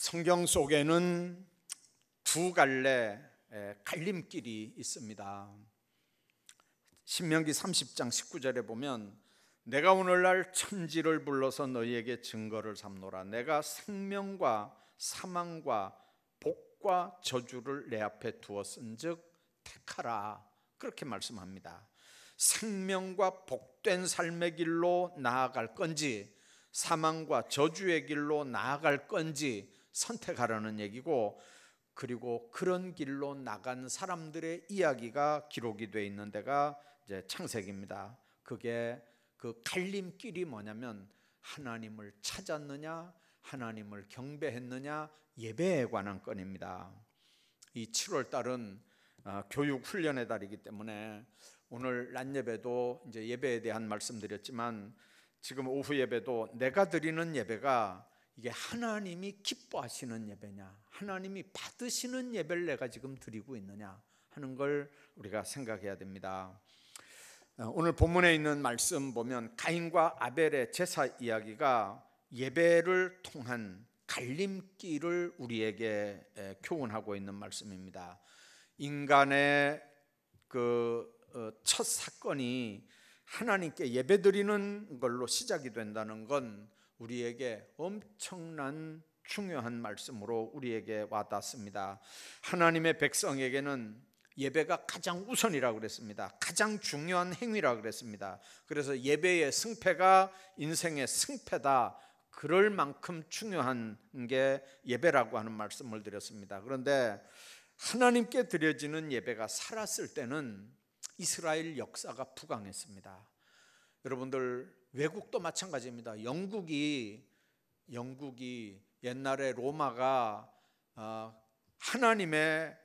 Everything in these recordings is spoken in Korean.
성경 속에는 두 갈래 갈림길이 있습니다. 신명기 30장 19절에 보면 내가 오늘날 천지를 불러서 너희에게 증거를 삼노라. 내가 생명과 사망과 복과 저주를 내 앞에 두었은즉 택하라. 그렇게 말씀합니다. 생명과 복된 삶의 길로 나아갈 건지 사망과 저주의 길로 나아갈 건지 선택하라는 얘기고, 그리고 그런 길로 나간 사람들의 이야기가 기록이 되어 있는 데가 이제 창세기입니다. 그게 그 갈림길이 뭐냐면 하나님을 찾았느냐, 하나님을 경배했느냐, 예배에 관한 건입니다. 이 7월 달은 교육 훈련의 달이기 때문에 오늘 낮 예배도 이제 예배에 대한 말씀드렸지만, 지금 오후 예배도 내가 드리는 예배가 이게 하나님이 기뻐하시는 예배냐, 하나님이 받으시는 예배를 내가 지금 드리고 있느냐 하는 걸 우리가 생각해야 됩니다. 오늘 본문에 있는 말씀 보면 가인과 아벨의 제사 이야기가 예배를 통한 갈림길을 우리에게 교훈하고 있는 말씀입니다. 인간의 그 첫 사건이 하나님께 예배드리는 걸로 시작이 된다는 건 우리에게 엄청난 중요한 말씀으로 우리에게 와닿습니다. 하나님의 백성에게는 예배가 가장 우선이라고 그랬습니다. 가장 중요한 행위라고 그랬습니다. 그래서 예배의 승패가 인생의 승패다, 그럴 만큼 중요한 게 예배라고 하는 말씀을 드렸습니다. 그런데 하나님께 드려지는 예배가 살았을 때는 이스라엘 역사가 부강했습니다. 여러분들, 외국도 마찬가지입니다. 영국이 옛날에 로마가 하나님의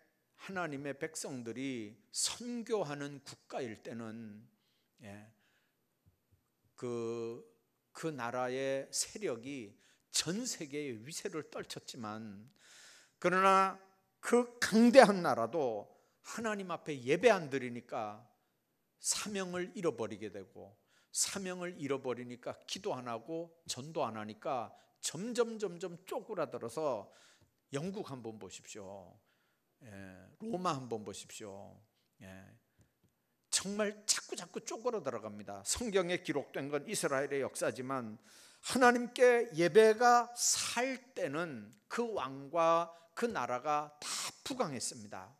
백성들이 선교하는 국가일 때는 그 나라의 세력이 전 세계의 위세를 떨쳤지만, 그러나 그 강대한 나라도 하나님 앞에 예배 안 드리니까 사명을 잃어버리게 되고, 사명을 잃어버리니까 기도 안 하고 전도 안 하니까 점점 쪼그라들어서 영국 한번 보십시오. 로마 한번 보십시오. 정말 자꾸 쪼그라들어 갑니다. 성경에 기록된 건 이스라엘의 역사지만, 하나님께 예배가 살 때는 그 왕과 그 나라가 다 부강했습니다.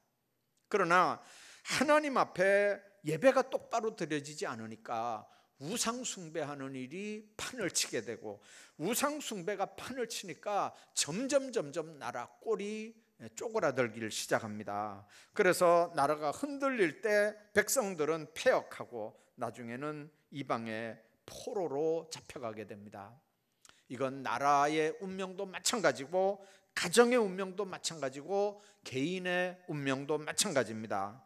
그러나 하나님 앞에 예배가 똑바로 드려지지 않으니까 우상 숭배하는 일이 판을 치게 되고, 우상 숭배가 판을 치니까 점점 나라 꼴이 쪼그라들기를 시작합니다. 그래서 나라가 흔들릴 때 백성들은 패역하고 나중에는 이방의 포로로 잡혀가게 됩니다. 이건 나라의 운명도 마찬가지고, 가정의 운명도 마찬가지고, 개인의 운명도 마찬가지입니다.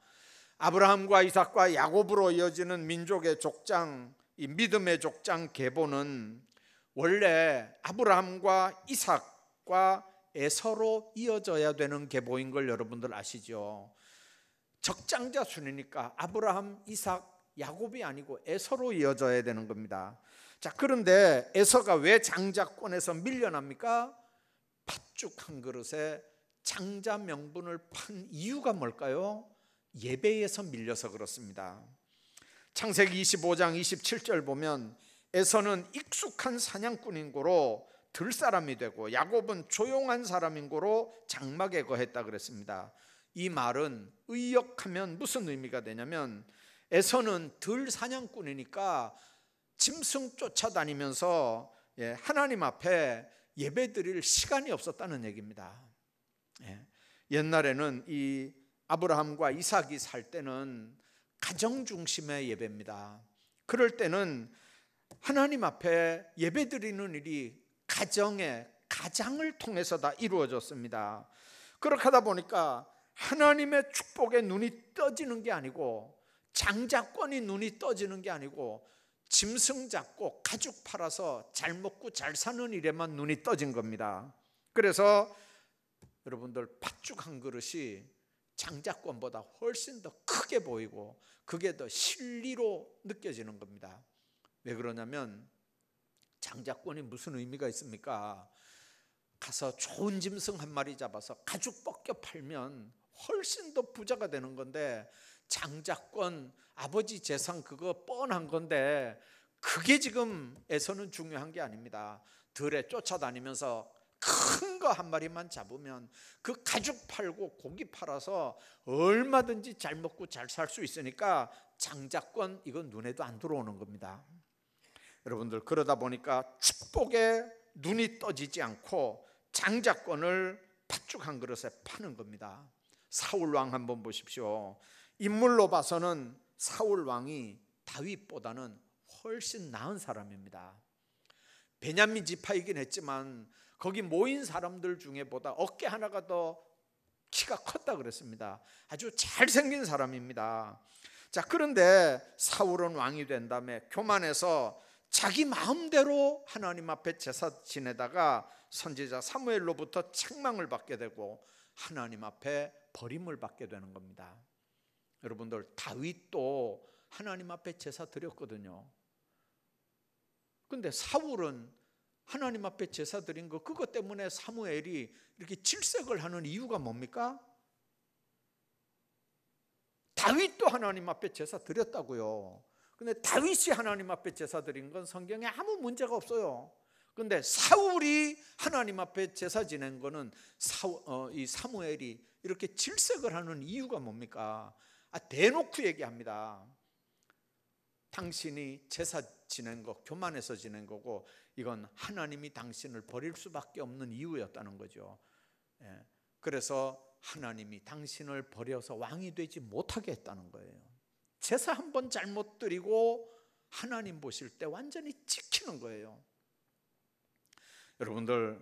아브라함과 이삭과 야곱으로 이어지는 민족의 족장, 이 믿음의 족장 계보는 원래 아브라함과 이삭과 에서로 이어져야 되는 계보인 걸 여러분들 아시죠? 적장자 순이니까 아브라함, 이삭, 야곱이 아니고 에서로 이어져야 되는 겁니다. 자, 그런데 에서가 왜 장자권에서 밀려납니까? 팥죽 한 그릇에 장자 명분을 판 이유가 뭘까요? 예배에서 밀려서 그렇습니다. 창세기 25장 27절 보면 에서는 익숙한 사냥꾼인 고로 들사람이 되고, 야곱은 조용한 사람인 고로 장막에 거했다 그랬습니다. 이 말은 의역하면 무슨 의미가 되냐면, 에서는 들 사냥꾼이니까 짐승 쫓아다니면서 하나님 앞에 예배드릴 시간이 없었다는 얘기입니다. 옛날에는 이 아브라함과 이삭이 살 때는 가정 중심의 예배입니다. 그럴 때는 하나님 앞에 예배드리는 일이 가장을 통해서 다 이루어졌습니다. 그렇게 하다 보니까 하나님의 축복에 눈이 떠지는 게 아니고, 장자권이 눈이 떠지는 게 아니고, 짐승 잡고 가죽 팔아서 잘 먹고 잘 사는 일에만 눈이 떠진 겁니다. 그래서 여러분들, 팥죽 한 그릇이 장자권보다 훨씬 더 크게 보이고 그게 더 실리로 느껴지는 겁니다. 왜 그러냐면 장자권이 무슨 의미가 있습니까? 가서 좋은 짐승 한 마리 잡아서 가죽 벗겨 팔면 훨씬 더 부자가 되는 건데, 장자권, 아버지 재산 그거 뻔한 건데 그게 지금 에서는 중요한 게 아닙니다. 들에 쫓아다니면서 큰 거 한 마리만 잡으면 그 가죽 팔고 고기 팔아서 얼마든지 잘 먹고 잘 살 수 있으니까 장자권, 이건 눈에도 안 들어오는 겁니다. 여러분들, 그러다 보니까 축복에 눈이 떠지지 않고 장자권을 팥죽 한 그릇에 파는 겁니다. 사울 왕 한번 보십시오. 인물로 봐서는 사울 왕이 다윗보다는 훨씬 나은 사람입니다. 베냐민 지파이긴 했지만 거기 모인 사람들 중에 보다 어깨 하나가 더 키가 컸다 그랬습니다. 아주 잘생긴 사람입니다. 자, 그런데 사울은 왕이 된 다음에 교만해서 자기 마음대로 하나님 앞에 제사 지내다가 선지자 사무엘로부터 책망을 받게 되고 하나님 앞에 버림을 받게 되는 겁니다. 여러분들, 다윗도 하나님 앞에 제사 드렸거든요. 근데 사울은 하나님 앞에 제사 드린 거, 그것 때문에 사무엘이 이렇게 질색을 하는 이유가 뭡니까? 다윗도 하나님 앞에 제사 드렸다고요. 근데 다윗이 하나님 앞에 제사 드린 건 성경에 아무 문제가 없어요. 근데 사울이 하나님 앞에 제사 지낸 거는 이 사무엘이 이렇게 질색을 하는 이유가 뭡니까? 대놓고 얘기합니다. 당신이 제사 지낸 거 교만해서 지낸 거고, 이건 하나님이 당신을 버릴 수밖에 없는 이유였다는 거죠. 그래서 하나님이 당신을 버려서 왕이 되지 못하게 했다는 거예요. 제사 한 번 잘못 드리고 하나님 보실 때 완전히 찍히는 거예요. 여러분들,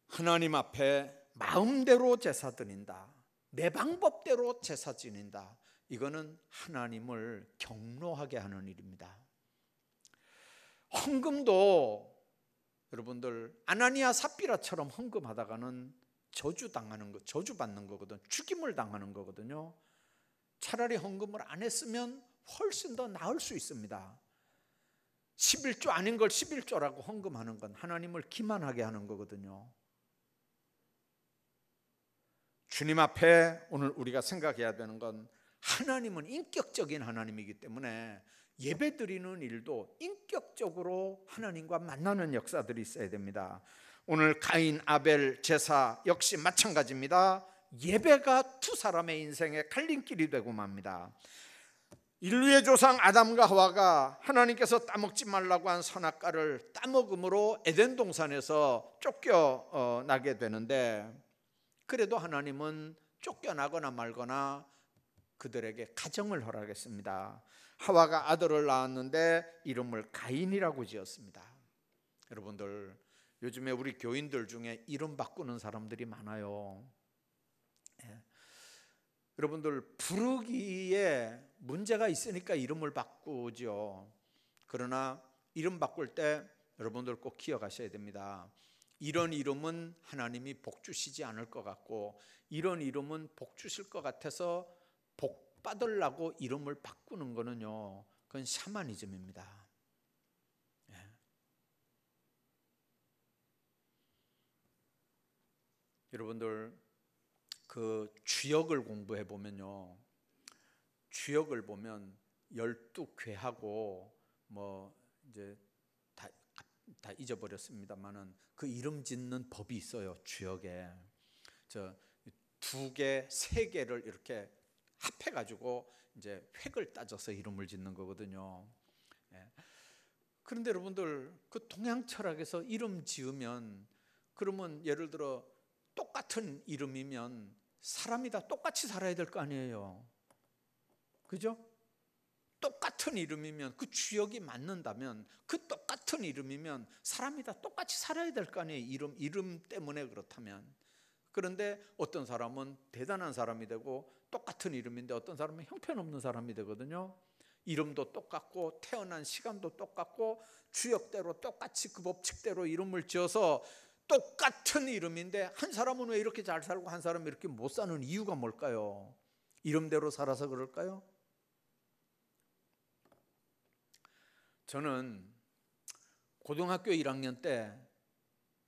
하나님 앞에 마음대로 제사 드린다, 내 방법대로 제사 지낸다, 이거는 하나님을 경노하게 하는 일입니다. 헌금도 여러분들, 아나니아 삽비라처럼 헌금하다가는 저주당하는 거, 저주받는 거거든, 죽임을 당하는 거거든요. 차라리 헌금을 안 했으면 훨씬 더 나을 수 있습니다. 11조 아닌 걸 11조라고 헌금하는 건 하나님을 기만하게 하는 거거든요. 주님 앞에 오늘 우리가 생각해야 되는 건, 하나님은 인격적인 하나님이기 때문에 예배 드리는 일도 인격적으로 하나님과 만나는 역사들이 있어야 됩니다. 오늘 가인 아벨 제사 역시 마찬가지입니다. 예배가 두 사람의 인생의 갈림길이 되고 맙니다. 인류의 조상 아담과 하와가 하나님께서 따먹지 말라고 한 선악과를 따먹음으로 에덴 동산에서 쫓겨나게 되는데, 그래도 하나님은 쫓겨나거나 말거나 그들에게 가정을 허락했습니다. 하와가 아들을 낳았는데 이름을 가인이라고 지었습니다. 여러분들, 요즘에 우리 교인들 중에 이름 바꾸는 사람들이 많아요. 여러분들, 부르기에 문제가 있으니까 이름을 바꾸죠. 그러나 이름 바꿀 때 여러분들 꼭 기억하셔야 됩니다. 이런 이름은 하나님이 복 주시지 않을 것 같고, 이런 이름은 복 주실 것 같아서 복 받으려고 이름을 바꾸는 거는요, 그건 샤머니즘입니다. 여러분들, 그 주역을 공부해 보면요, 주역을 보면 12괴하고 뭐 이제 다 잊어버렸습니다만은 그 이름 짓는 법이 있어요. 주역에 저 2개, 3개를 이렇게 합해 가지고 이제 획을 따져서 이름을 짓는 거거든요. 그런데 여러분들, 그 동양 철학에서 이름 지으면, 그러면 예를 들어 똑같은 이름이면 사람이 다 똑같이 살아야 될 거 아니에요. 그죠? 똑같은 이름이면, 그 주역이 맞는다면, 그 똑같은 이름이면 사람이 다 똑같이 살아야 될 거 아니에요. 이름 때문에 그렇다면. 그런데 어떤 사람은 대단한 사람이 되고 똑같은 이름인데 어떤 사람은 형편없는 사람이 되거든요. 이름도 똑같고 태어난 시간도 똑같고 주역대로 똑같이 그 법칙대로 이름을 지어서 똑같은 이름인데, 한 사람은 왜 이렇게 잘 살고 한 사람은 이렇게 못 사는 이유가 뭘까요? 이름대로 살아서 그럴까요? 저는 고등학교 1학년 때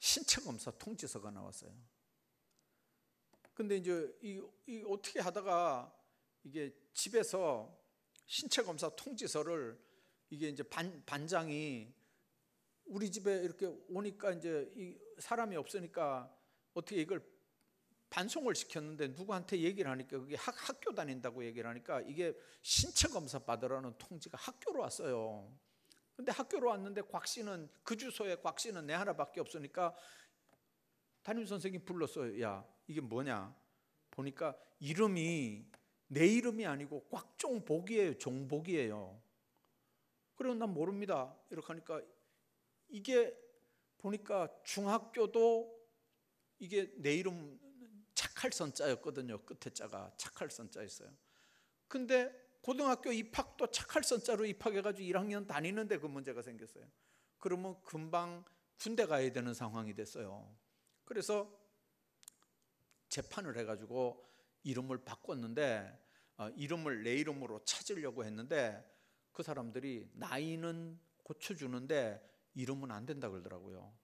신체 검사 통지서가 나왔어요. 근데 이제 이 어떻게 하다가 이게 집에서 신체 검사 통지서를 이게 이제 반장이 우리 집에 이렇게 오니까 이제 이 사람이 없으니까 어떻게 이걸 반송을 시켰는데 누구한테 얘기를 하니까 그게 학교 다닌다고 얘기를 하니까 이게 신체 검사 받으라는 통지가 학교로 왔어요. 근데 학교로 왔는데 곽 씨는 그 주소에 곽 씨는 내 하나밖에 없으니까 담임 선생님 불렀어요. 야, 이게 뭐냐? 보니까 이름이 내 이름이 아니고 곽종복이에요. 종복이에요. 그래서 난 모릅니다. 이렇게 하니까 이게 보니까 중학교도 이게 내 이름 착할선자였거든요. 끝에 자가 착할선자였어요. 근데 고등학교 입학도 착할선자로 입학해가지고 1학년 다니는데 그 문제가 생겼어요. 그러면 금방 군대 가야 되는 상황이 됐어요. 그래서 재판을 해가지고 이름을 바꿨는데 이름을 내 이름으로 찾으려고 했는데 그 사람들이 나이는 고쳐주는데 이름은 안 된다 그러더라고요.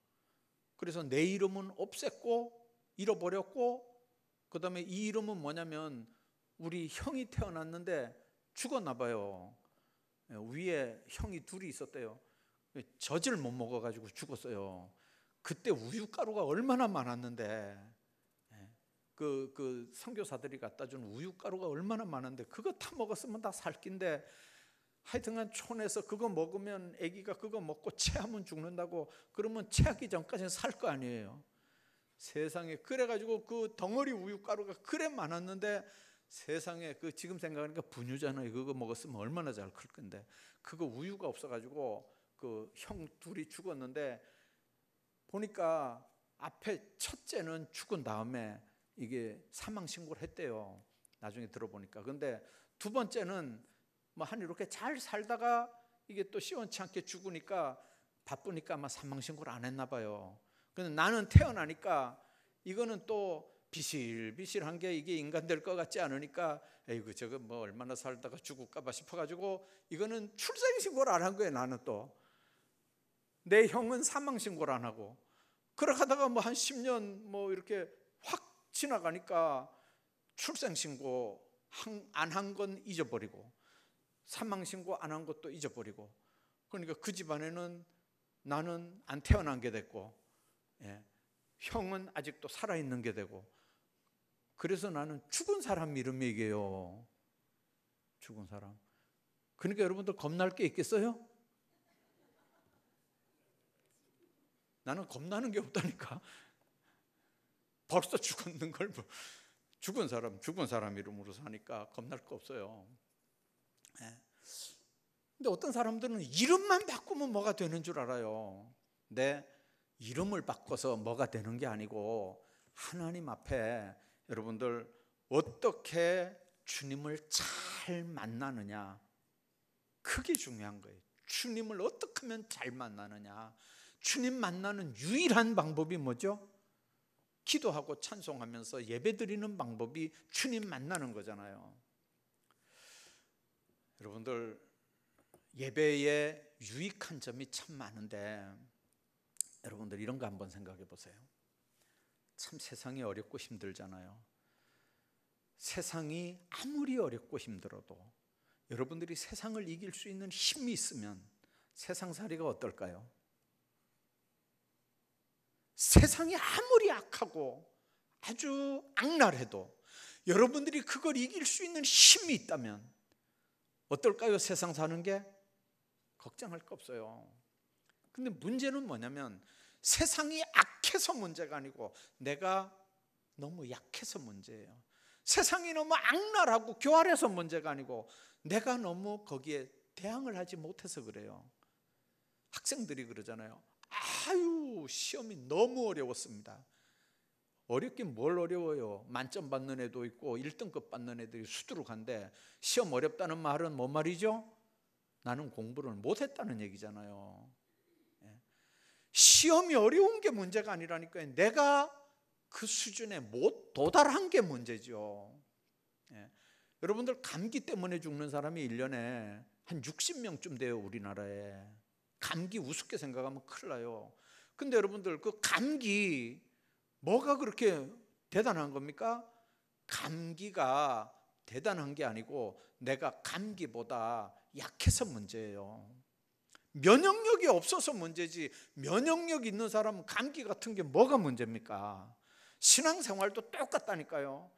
그래서 내 이름은 없앴고 잃어버렸고 그 다음에 이 이름은 뭐냐면 우리 형이 태어났는데 죽었나 봐요. 위에 형이 둘이 있었대요. 젖을 못 먹어가지고 죽었어요. 그때 우유가루가 얼마나 많았는데 그 선교사들이 갖다 준 우유가루가 얼마나 많은데 그거 타 먹었으면 다 살긴데 하여튼간 촌에서 그거 먹으면 아기가 그거 먹고 체하면 죽는다고 그러면 체하기 전까지는 살 거 아니에요. 세상에 그래가지고 그 덩어리 우유가루가 그래 많았는데 세상에 그 지금 생각하니까 분유잖아요. 그거 먹었으면 얼마나 잘 클 건데 그거 우유가 없어가지고 그 형 둘이 죽었는데 보니까 앞에 첫째는 죽은 다음에 이게 사망 신고를 했대요. 나중에 들어보니까. 근데 두 번째는 뭐 한 이렇게 잘 살다가 이게 또 시원치 않게 죽으니까 바쁘니까 아마 사망 신고를 안 했나 봐요. 근데 나는 태어나니까 이거는 또 비실비실한 게 이게 인간 될 것 같지 않으니까 에이구 저거 뭐 얼마나 살다가 죽을까 봐 싶어가지고 이거는 출생 신고를 안 한 거예요. 나는 또 내 형은 사망 신고를 안 하고 그렇게 하다가 뭐 한 10년 뭐 이렇게 확 지나가니까 출생 신고 안 한 건 잊어버리고 사망 신고 안 한 것도 잊어버리고 그러니까 그 집안에는 나는 안 태어난 게 됐고 형은 아직도 살아있는 게 되고 그래서 나는 죽은 사람 이름 얘기해요. 죽은 사람. 그러니까 여러분들 겁날 게 있겠어요? 나는 겁나는 게 없다니까. 벌써 죽었는 걸 뭐 죽은 사람 이름으로 사니까 겁날 거 없어요. 근데 어떤 사람들은 이름만 바꾸면 뭐가 되는 줄 알아요. 근데 이름을 바꿔서 뭐가 되는 게 아니고 하나님 앞에 여러분들 어떻게 주님을 잘 만나느냐 그게 중요한 거예요. 주님을 어떻게 하면 잘 만나느냐. 주님 만나는 유일한 방법이 뭐죠? 기도하고 찬송하면서 예배드리는 방법이 주님 만나는 거잖아요. 여러분들 예배에 유익한 점이 참 많은데 여러분들 이런 거 한번 생각해 보세요. 참 세상이 어렵고 힘들잖아요. 세상이 아무리 어렵고 힘들어도 여러분들이 세상을 이길 수 있는 힘이 있으면 세상살이가 어떨까요? 세상이 아무리 악하고 아주 악랄해도 여러분들이 그걸 이길 수 있는 힘이 있다면 어떨까요? 세상 사는 게 걱정할 거 없어요. 근데 문제는 뭐냐면 세상이 악해서 문제가 아니고 내가 너무 약해서 문제예요. 세상이 너무 악랄하고 교활해서 문제가 아니고 내가 너무 거기에 대항을 하지 못해서 그래요. 학생들이 그러잖아요. 아유 시험이 너무 어려웠습니다. 어렵긴 뭘 어려워요. 만점 받는 애도 있고 1등급 받는 애들이 수두룩한데 시험 어렵다는 말은 뭔 말이죠? 나는 공부를 못했다는 얘기잖아요. 시험이 어려운 게 문제가 아니라니까요. 내가 그 수준에 못 도달한 게 문제죠. 여러분들 감기 때문에 죽는 사람이 1년에 한 60명쯤 돼요. 우리나라에. 감기 우습게 생각하면 큰일 나요. 근데 여러분들 그 감기 뭐가 그렇게 대단한 겁니까? 감기가 대단한 게 아니고 내가 감기보다 약해서 문제예요. 면역력이 없어서 문제지, 면역력 있는 사람은 감기 같은 게 뭐가 문제입니까? 신앙생활도 똑같다니까요.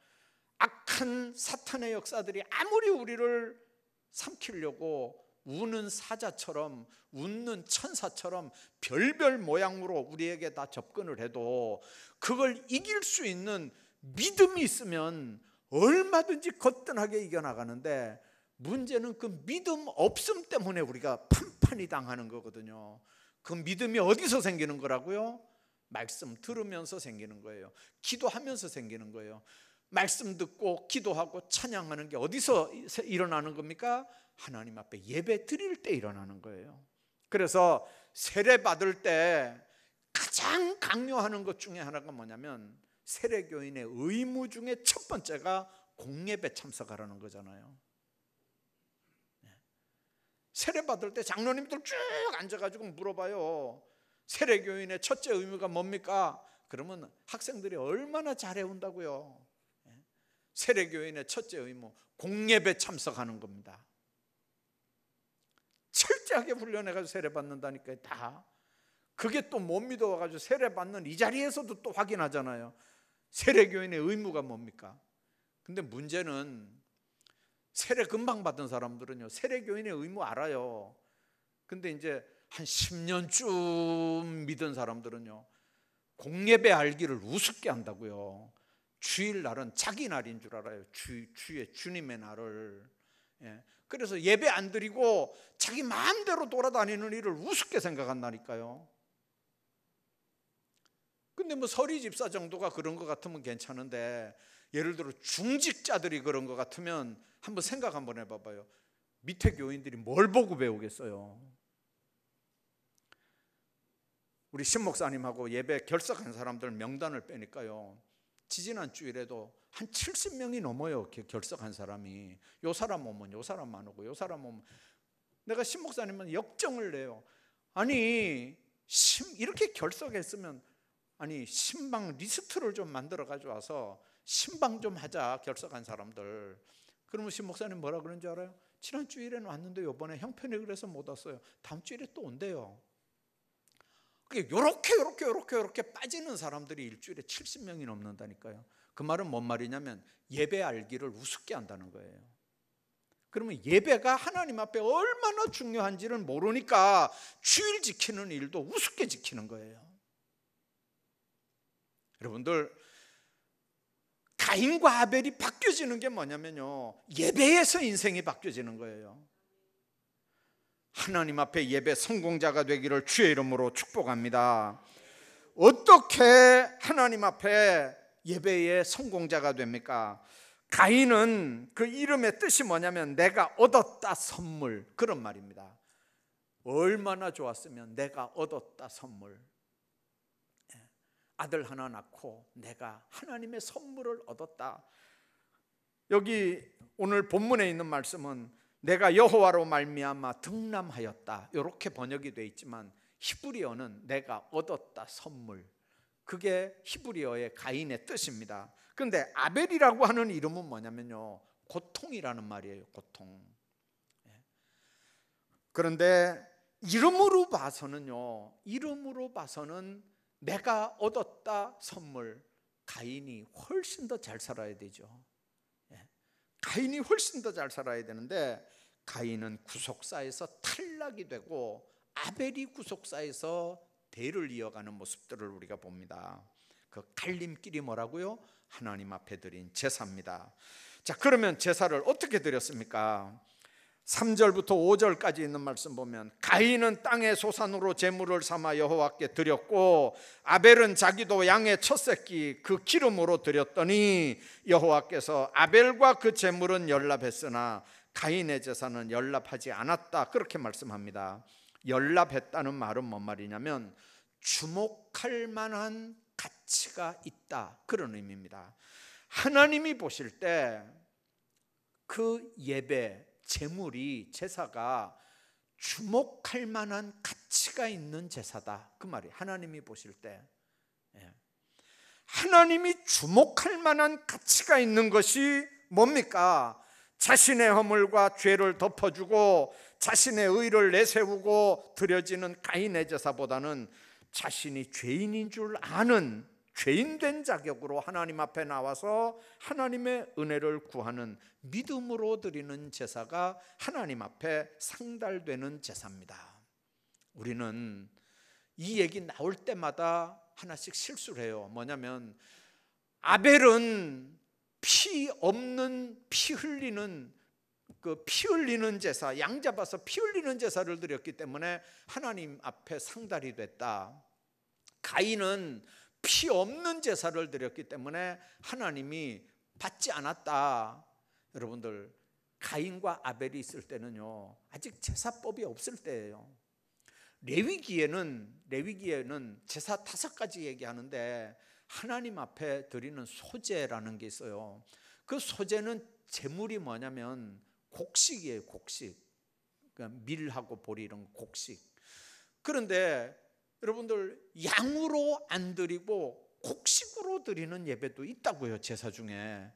악한 사탄의 역사들이 아무리 우리를 삼키려고 우는 사자처럼, 웃는 천사처럼 별별 모양으로 우리에게 다 접근을 해도 그걸 이길 수 있는 믿음이 있으면 얼마든지 거뜬하게 이겨나가는데, 문제는 그 믿음 없음 때문에 우리가 판판이 당하는 거거든요. 그 믿음이 어디서 생기는 거라고요? 말씀 들으면서 생기는 거예요. 기도하면서 생기는 거예요. 말씀 듣고 기도하고 찬양하는 게 어디서 일어나는 겁니까? 하나님 앞에 예배 드릴 때 일어나는 거예요. 그래서 세례 받을 때 가장 강요하는 것 중에 하나가 뭐냐면, 세례교인의 의무 중에 첫 번째가 공예배 참석하라는 거잖아요. 세례 받을 때 장로님들 쭉 앉아가지고 물어봐요. 세례교인의 첫째 의무가 뭡니까? 그러면 학생들이 얼마나 잘해온다고요. 세례교인의 첫째 의무, 공예배 참석하는 겁니다. 철저하게 훈련해가지고 세례 받는다니까요. 다. 그게 또 못 믿어가지고 세례 받는 이 자리에서도 또 확인하잖아요. 세례교인의 의무가 뭡니까? 근데 문제는 세례 금방 받은 사람들은요, 세례교인의 의무 알아요. 근데 이제 한 10년쯤 믿은 사람들은요, 공예배 알기를 우습게 한다고요. 주일날은 자기 날인 줄 알아요. 주의 주님의 날을. 그래서 예배 안 드리고 자기 마음대로 돌아다니는 일을 우습게 생각한다니까요. 근데 뭐 서리 집사 정도가 그런 것 같으면 괜찮은데, 예를 들어 중직자들이 그런 것 같으면 한번 생각 한번 해봐봐요. 밑에 교인들이 뭘 보고 배우겠어요? 우리 신 목사님하고 예배 결석한 사람들 명단을 빼니까요, 지지난 주일에도 한 70명이 넘어요. 결석한 사람이. 요 사람 오면 요 사람만 오고, 요 사람 오면. 내가 신 목사님은 역정을 내요. 아니 이렇게 결석했으면, 아니 신방 리스트를 좀 만들어 가지고 와서 신방 좀 하자, 결석한 사람들. 그러면 신 목사님 뭐라 그런 줄 알아요? 지난 주일에는 왔는데 요번에 형편이 그래서 못 왔어요. 다음 주일에 또 온대요. 요렇게 빠지는 사람들이 일주일에 70명이 넘는다니까요. 그 말은 뭔 말이냐면 예배 알기를 우습게 한다는 거예요. 그러면 예배가 하나님 앞에 얼마나 중요한지를 모르니까 주일 지키는 일도 우습게 지키는 거예요. 여러분들, 가인과 아벨이 바뀌어지는 게 뭐냐면요, 예배에서 인생이 바뀌어지는 거예요. 하나님 앞에 예배 성공자가 되기를 주의 이름으로 축복합니다. 어떻게 하나님 앞에 예배의 성공자가 됩니까? 가인은 그 이름의 뜻이 뭐냐면 내가 얻었다 선물, 그런 말입니다. 얼마나 좋았으면 내가 얻었다 선물. 아들 하나 낳고 내가 하나님의 선물을 얻었다. 여기 오늘 본문에 있는 말씀은 내가 여호와로 말미암아 득남하였다, 이렇게 번역이 되어 있지만 히브리어는 내가 얻었다 선물, 그게 히브리어의 가인의 뜻입니다. 그런데 아벨이라고 하는 이름은 뭐냐면요, 고통이라는 말이에요. 고통. 그런데 이름으로 봐서는요, 이름으로 봐서는 내가 얻었다 선물, 가인이 훨씬 더 잘 살아야 되죠. 가인이 훨씬 더 잘 살아야 되는데, 가인은 구속사에서 탈락이 되고 아벨이 구속사에서 대를 이어가는 모습들을 우리가 봅니다. 그 갈림길이 뭐라고요? 하나님 앞에 드린 제사입니다. 자, 그러면 제사를 어떻게 드렸습니까? 3절부터 5절까지 있는 말씀 보면, 가인은 땅의 소산으로 제물을 삼아 여호와께 드렸고 아벨은 자기도 양의 첫 새끼 그 기름으로 드렸더니 여호와께서 아벨과 그 제물은 연납했으나 가인의 제사는 연납하지 않았다, 그렇게 말씀합니다. 연납했다는 말은 뭔 말이냐면 주목할 만한 가치가 있다, 그런 의미입니다. 하나님이 보실 때 그 예배, 제물이, 제사가 주목할 만한 가치가 있는 제사다, 그 말이 하나님이 보실 때 하나님이 주목할 만한 가치가 있는 것이 뭡니까? 자신의 허물과 죄를 덮어주고 자신의 의를 내세우고 드려지는 가인의 제사보다는 자신이 죄인인 줄 아는 죄인된 자격으로 하나님 앞에 나와서 하나님의 은혜를 구하는 믿음으로 드리는 제사가 하나님 앞에 상달되는 제사입니다. 우리는 이 얘기 나올 때마다 하나씩 실수를 해요. 뭐냐면 아벨은 피 없는 피 흘리는 제사, 양 잡아서 피 흘리는 제사를 드렸기 때문에 하나님 앞에 상달이 됐다. 가인은 피 없는 제사를 드렸기 때문에 하나님이 받지 않았다. 여러분들, 가인과 아벨이 있을 때는요, 아직 제사법이 없을 때예요. 레위기에는 제사 5가지 얘기하는데 하나님 앞에 드리는 소제라는 게 있어요. 그 소제는 제물이 뭐냐면 곡식이에요. 곡식, 그러니까 밀하고 보리 이런 곡식. 그런데 여러분들, 양으로 안 드리고 곡식으로 드리는 예배도 있다고요. 제사 중에.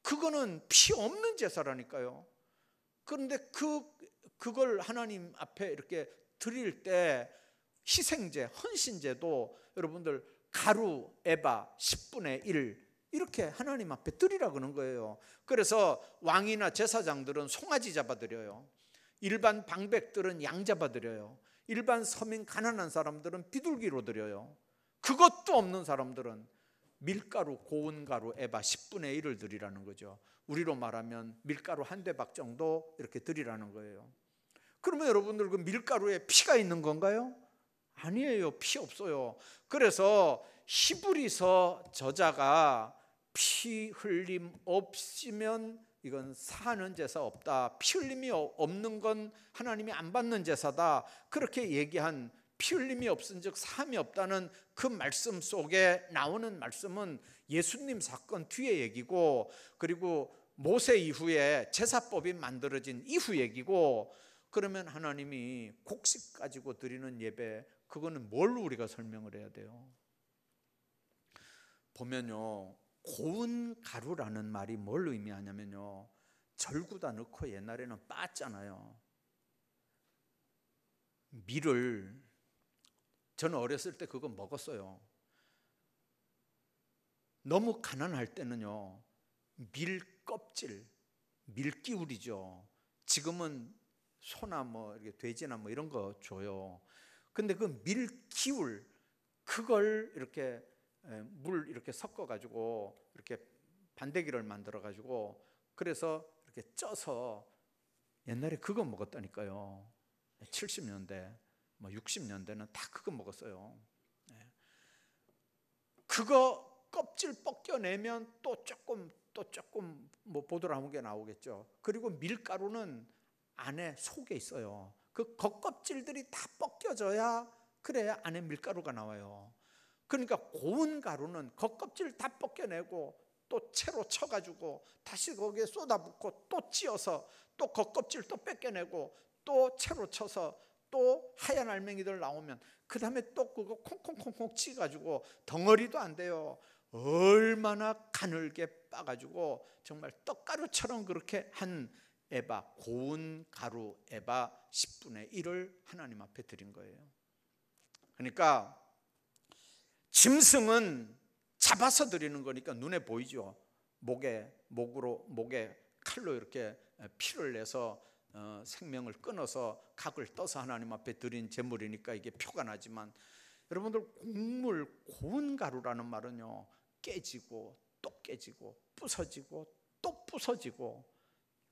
그거는 피 없는 제사라니까요. 그런데 그걸 하나님 앞에 이렇게 드릴 때 희생제, 헌신제도 여러분들 가루, 에바 10분의 1 이렇게 하나님 앞에 드리라 그러는 거예요. 그래서 왕이나 제사장들은 송아지 잡아드려요. 일반 방백들은 양 잡아드려요. 일반 서민 가난한 사람들은 비둘기로 드려요. 그것도 없는 사람들은 밀가루, 고운 가루, 에바 10분의 1을 드리라는 거죠. 우리로 말하면 밀가루 한 대박 정도 이렇게 드리라는 거예요. 그러면 여러분들, 그 밀가루에 피가 있는 건가요? 아니에요. 피 없어요. 그래서 히브리서 저자가 피 흘림 없으면 이건 사하는 제사 없다, 피 흘림이 없는 건 하나님이 안 받는 제사다, 그렇게 얘기한 피 흘림이 없은즉 사함이 없다는 그 말씀 속에 나오는 말씀은 예수님 사건 뒤에 얘기고, 그리고 모세 이후에 제사법이 만들어진 이후 얘기고, 그러면 하나님이 곡식 가지고 드리는 예배, 그거는 뭘 우리가 설명을 해야 돼요? 보면요, 고운 가루라는 말이 뭘 의미하냐면요, 절구다 넣고 옛날에는 빻잖아요. 밀을, 저는 어렸을 때 그거 먹었어요. 너무 가난할 때는요, 밀 껍질, 밀기울이죠. 지금은 소나 뭐 이렇게 돼지나 뭐 이런 거 줘요. 근데 그 밀기울, 그걸 이렇게 물 이렇게 섞어 가지고 이렇게 반대기를 만들어 가지고, 그래서 이렇게 쪄서 옛날에 그거 먹었다니까요. 70년대 뭐 60년대는 다 그거 먹었어요. 그거 껍질 벗겨내면 또 조금 뭐 보드라운 게 나오겠죠. 그리고 밀가루는 안에 속에 있어요. 그 겉껍질들이 다 벗겨져야, 그래야 안에 밀가루가 나와요. 그러니까 고운 가루는 겉껍질 다 벗겨내고 또 채로 쳐가지고 다시 거기에 쏟아붓고 또 찧어서 또 겉껍질 또 뺏겨내고 또 채로 쳐서 또 하얀 알맹이들 나오면 그 다음에 또 그거 콩콩콩콩 찌가지고 덩어리도 안 돼요. 얼마나 가늘게 빻아가지고 정말 떡가루처럼 그렇게 한 에바, 고운 가루 에바 10분의 1을 하나님 앞에 드린 거예요. 그러니까 짐승은 잡아서 드리는 거니까 눈에 보이죠. 목에 칼로 이렇게 피를 내서 생명을 끊어서 각을 떠서 하나님 앞에 드린 제물이니까 이게 표가 나지만, 여러분들, 곡물, 고운 가루라는 말은요, 깨지고 또 깨지고 부서지고 또 부서지고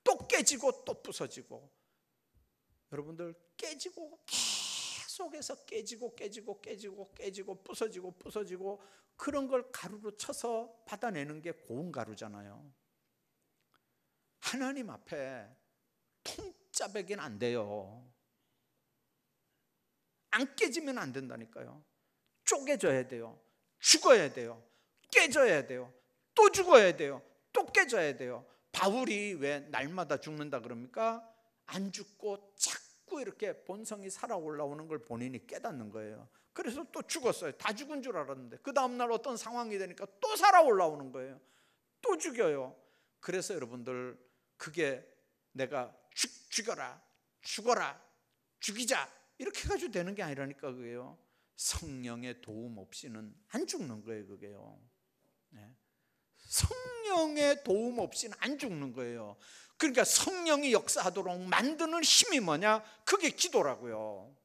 또 깨지고 또 부서지고, 여러분들, 깨지고 계속해서 깨지고 부서지고 그런 걸 가루로 쳐서 받아내는 게 고운 가루잖아요. 하나님 앞에 통짜배기는 안 돼요. 안 깨지면 안 된다니까요. 쪼개져야 돼요. 죽어야 돼요. 깨져야 돼요. 또 죽어야 돼요. 또 깨져야 돼요. 바울이 왜 날마다 죽는다 그럽니까? 안 죽고 자꾸 이렇게 본성이 살아 올라오는 걸 본인이 깨닫는 거예요. 그래서 또 죽었어요. 다 죽은 줄 알았는데 그 다음날 어떤 상황이 되니까 또 살아 올라오는 거예요. 또 죽여요. 그래서 여러분들, 그게 내가 죽여라, 죽어라, 죽이자 이렇게 해가지고 되는 게 아니라니까. 그게요, 성령의 도움 없이는 안 죽는 거예요. 그게요, 네. 성령의 도움 없이는 안 죽는 거예요. 그러니까 성령이 역사하도록 만드는 힘이 뭐냐? 그게 기도라고요.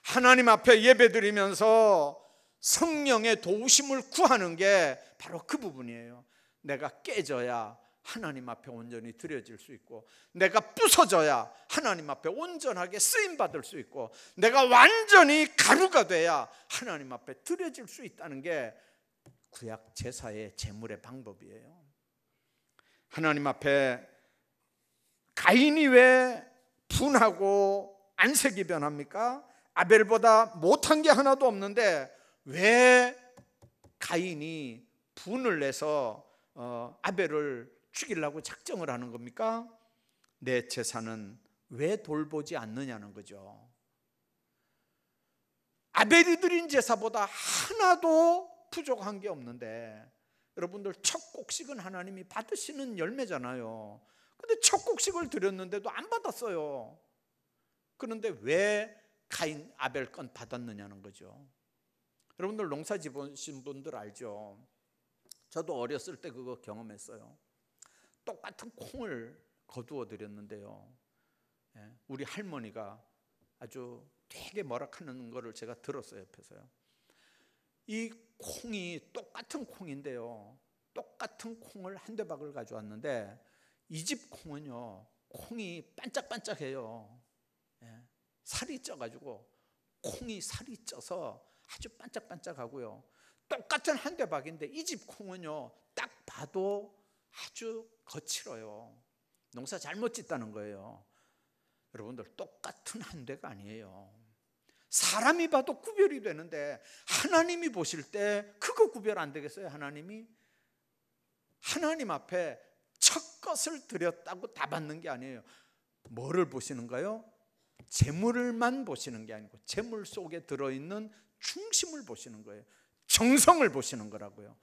하나님 앞에 예배드리면서 성령의 도우심을 구하는 게 바로 그 부분이에요. 내가 깨져야 하나님 앞에 온전히 드려질 수 있고, 내가 부서져야 하나님 앞에 온전하게 쓰임받을 수 있고, 내가 완전히 가루가 돼야 하나님 앞에 드려질 수 있다는 게 구약 제사의 제물의 방법이에요. 하나님 앞에 가인이 왜 분하고 안색이 변합니까? 아벨보다 못한 게 하나도 없는데 왜 가인이 분을 내서 아벨을 죽이려고 작정을 하는 겁니까? 내 제사는 왜 돌보지 않느냐는 거죠. 아벨이 드린 제사보다 하나도 부족한 게 없는데, 여러분들, 첫 곡식은 하나님이 받으시는 열매잖아요. 근데 첫 곡식을 드렸는데도 안 받았어요. 그런데 왜 가인 아벨 건 받았느냐는 거죠. 여러분들 농사 지으신 분들 알죠? 저도 어렸을 때 그거 경험했어요. 똑같은 콩을 거두어 드렸는데요, 우리 할머니가 아주 되게 뭐라 하는 거를 제가 들었어요, 옆에서요. 이 콩이 똑같은 콩인데요, 똑같은 콩을 한 대박을 가져왔는데 이 집 콩은요, 콩이 반짝반짝해요. 살이 쪄가지고 콩이 살이 쪄서 아주 반짝반짝하고요. 똑같은 한 대박인데 이 집 콩은요, 딱 봐도 아주 거칠어요. 농사 잘못 짓다는 거예요. 여러분들, 똑같은 한 대가 아니에요. 사람이 봐도 구별이 되는데 하나님이 보실 때 그거 구별 안 되겠어요? 하나님이 하나님 앞에 첫 것을 드렸다고 다 받는 게 아니에요. 뭐를 보시는가요? 재물만 보시는 게 아니고 재물 속에 들어있는 중심을 보시는 거예요. 정성을 보시는 거라고요.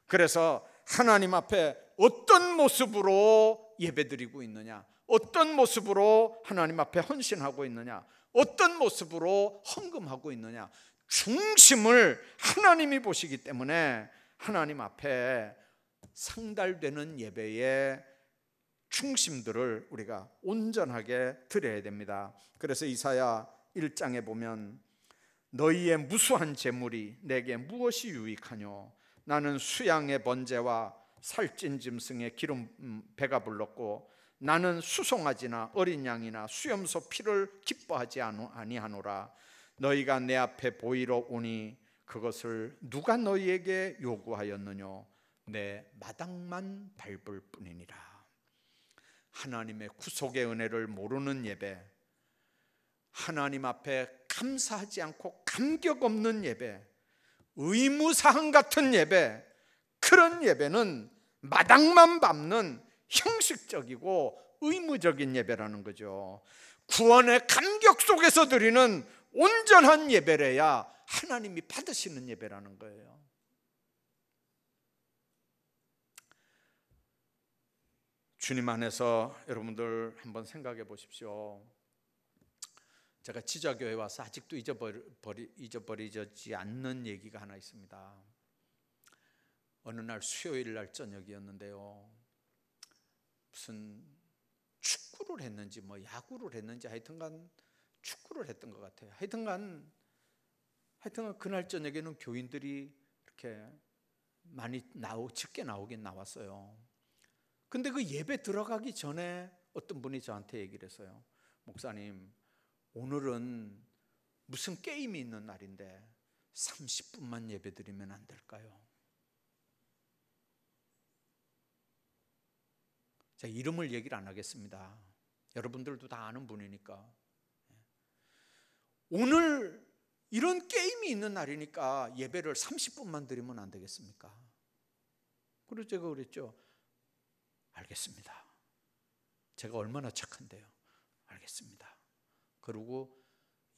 그래서 하나님 앞에 어떤 모습으로 예배드리고 있느냐, 어떤 모습으로 하나님 앞에 헌신하고 있느냐, 어떤 모습으로 헌금하고 있느냐, 중심을 하나님이 보시기 때문에 하나님 앞에 상달되는 예배의 중심들을 우리가 온전하게 드려야 됩니다. 그래서 이사야 1장에 보면 너희의 무수한 재물이 내게 무엇이 유익하뇨? 나는 수양의 번제와 살찐 짐승의 기름 배가 불렀고 나는 수송아지나 어린 양이나 수염소 피를 기뻐하지 아니하노라. 너희가 내 앞에 보이러 오니 그것을 누가 너희에게 요구하였느뇨? 내 마당만 밟을 뿐이니라. 하나님의 구속의 은혜를 모르는 예배, 하나님 앞에 감사하지 않고 감격 없는 예배, 의무사항 같은 예배, 그런 예배는 마당만 밟는 형식적이고 의무적인 예배라는 거죠. 구원의 감격 속에서 드리는 온전한 예배래야 하나님이 받으시는 예배라는 거예요. 주님 안에서 여러분들 한번 생각해 보십시오. 제가 지저교회 와서 아직도 잊어버리지 않는 얘기가 하나 있습니다. 어느 날 수요일 날 저녁이었는데요, 무슨 축구를 했는지 야구를 했는지 하여튼간 축구를 했던 것 같아요. 하여튼간 그날 저녁에는 교인들이 이렇게 많이 적게 나오긴 나왔어요. 근데 그 예배 들어가기 전에 어떤 분이 저한테 얘기를 했어요. 목사님, 오늘은 무슨 게임이 있는 날인데 30분만 예배 드리면 안 될까요? 제가 이름을 얘기를 안 하겠습니다. 여러분들도 다 아는 분이니까. 오늘 이런 게임이 있는 날이니까 예배를 30분만 드리면 안 되겠습니까? 그래서 제가 그랬죠. 알겠습니다. 제가 얼마나 착한데요. 알겠습니다. 그리고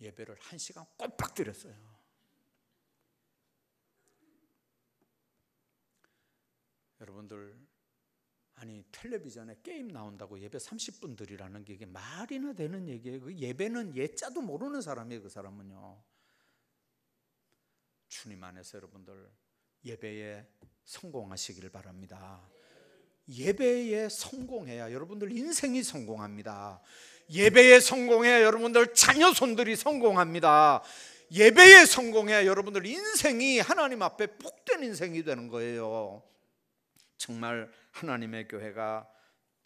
예배를 1시간 꼬박 드렸어요. 여러분들, 아니 텔레비전에 게임 나온다고 예배 30분 드리라는 게 이게 말이나 되는 얘기예요? 그 예배는 예자도 모르는 사람이에요. 그 사람은요. 주님 안에서 여러분들 예배에 성공하시기를 바랍니다. 예배에 성공해야 여러분들 인생이 성공합니다. 예배에 성공해야 여러분들 자녀 손들이 성공합니다. 예배에 성공해야 여러분들 인생이 하나님 앞에 복된 인생이 되는 거예요. 정말 하나님의 교회가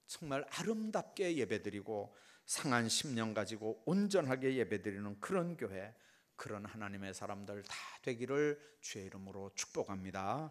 정말 아름답게 예배드리고 상한 심령 가지고 온전하게 예배드리는 그런 교회, 그런 하나님의 사람들 다 되기를 주의 이름으로 축복합니다.